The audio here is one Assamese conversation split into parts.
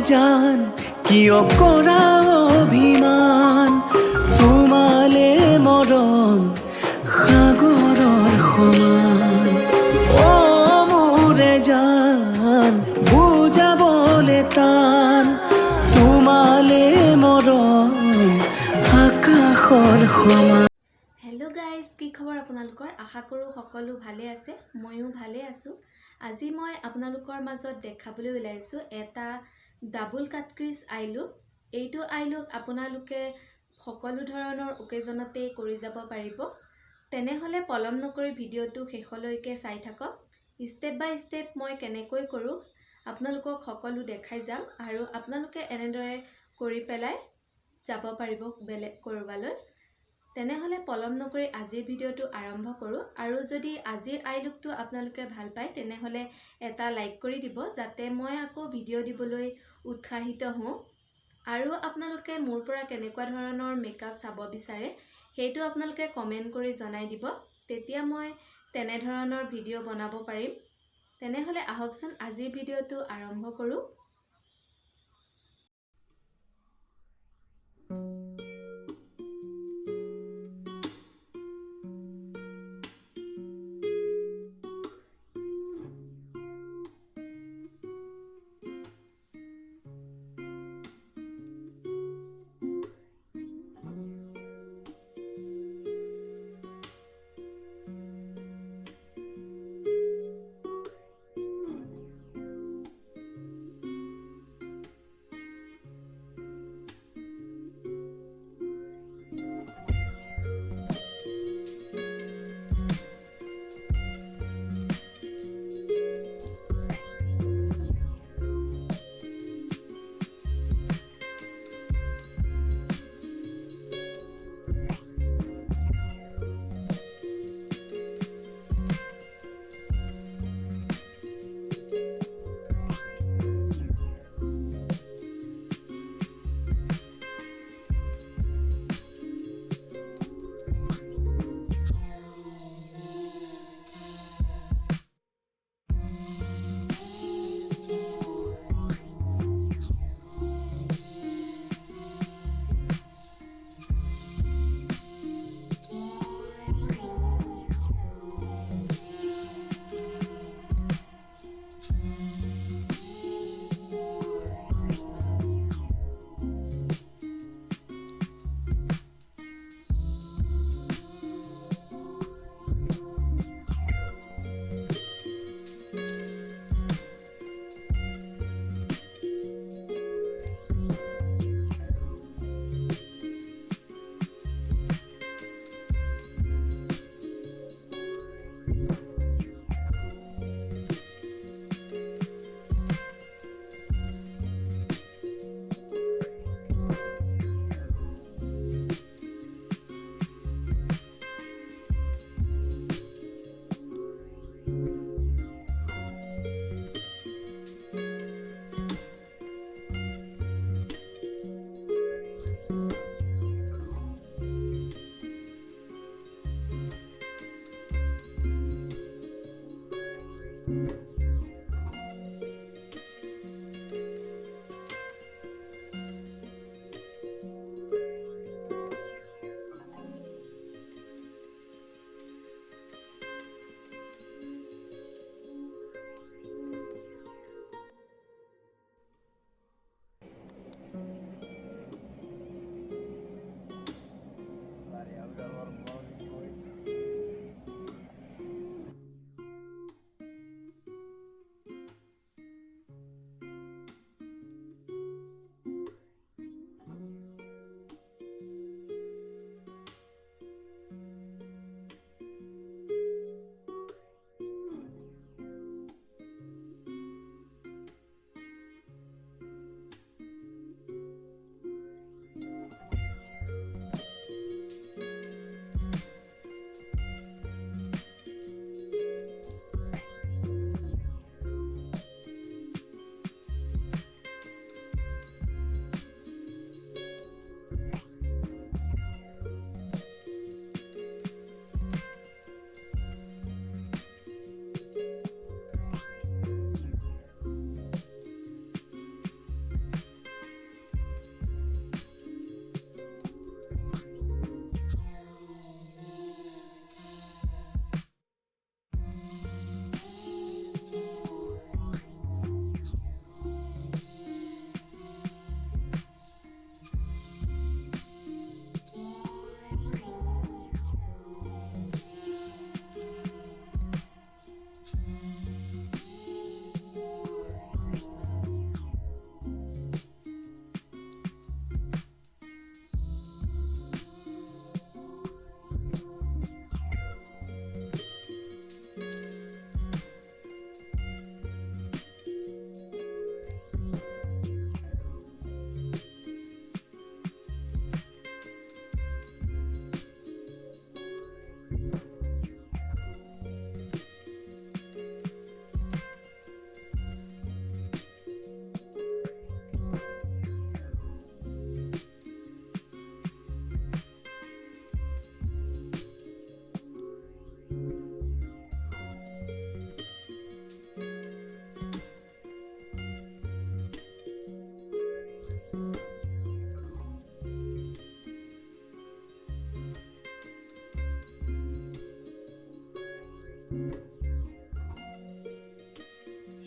জান কিয় কৰা অভিমান তোমালে মৰম সাগৰৰ সমান অ মোৰে জান বুজাবলে টান তোমালে মৰম আকাশৰ সমান। হেল্ল' গাইজ, কি খবৰ আপোনালোকৰ? আশা কৰোঁ সকলো ভালে আছে, ময়ো ভালে আছোঁ। আজি মই আপোনালোকৰ মাজত দেখাবলৈ ওলাইছোঁ এটা ডাবল কাট ক্ৰিজ আই লুক। এইটো আই লুক আপোনালোকে সকলো ধৰণৰ অকেজনতেই কৰি যাব পাৰিব। তেনেহ'লে পলম নকৰি ভিডিঅ'টো শেষলৈকে চাই থাকক। ষ্টেপ বাই ষ্টেপ মই কেনেকৈ কৰোঁ আপোনালোকক সকলো দেখাই যাম আৰু আপোনালোকে এনেদৰে কৰি পেলাই যাব পাৰিব বেলেগ ক'ৰবালৈ। তেনেহ'লে পলম নকৰি আজিৰ ভিডিঅ'টো আৰম্ভ কৰোঁ। আৰু যদি আজিৰ আই লুকটো আপোনালোকে ভাল পায় তেনেহ'লে এটা লাইক কৰি দিব, যাতে মই আকৌ ভিডিঅ' দিবলৈ উৎসাহিত হওঁ। আৰু আপোনালোকে মোৰ পৰা কেনেকুৱা ধৰণৰ মেকআপ চাব বিচাৰে সেইটো আপোনালোকে কমেণ্ট কৰি জনাই দিব, তেতিয়া মই তেনেধৰণৰ ভিডিঅ' বনাব পাৰিম। তেনেহ'লে আহকচোন আজিৰ ভিডিঅ'টো আৰম্ভ কৰোঁ।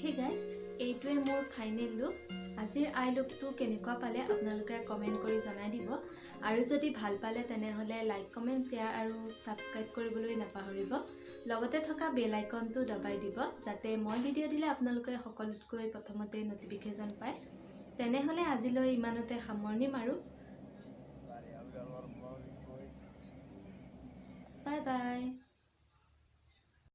হে গাইজ, এইটোৱে মোৰ ফাইনেল লুক। আজিৰ আই লুকটো কেনেকুৱা পালে আপোনালোকে কমেণ্ট কৰি জনাই দিব। আৰু যদি ভাল পালে তেনেহ'লে লাইক কমেণ্ট শ্বেয়াৰ আৰু ছাবস্ক্ৰাইব কৰিবলৈ নাপাহৰিব। লগতে থকা বেল আইকনটো দবাই দিব যাতে মই ভিডিঅ' দিলে আপোনালোকে সকলোতকৈ প্ৰথমতে নটিফিকেশ্যন পায়। তেনেহ'লে আজিলৈ ইমানতে সামৰণি মাৰোঁ। Bye bye.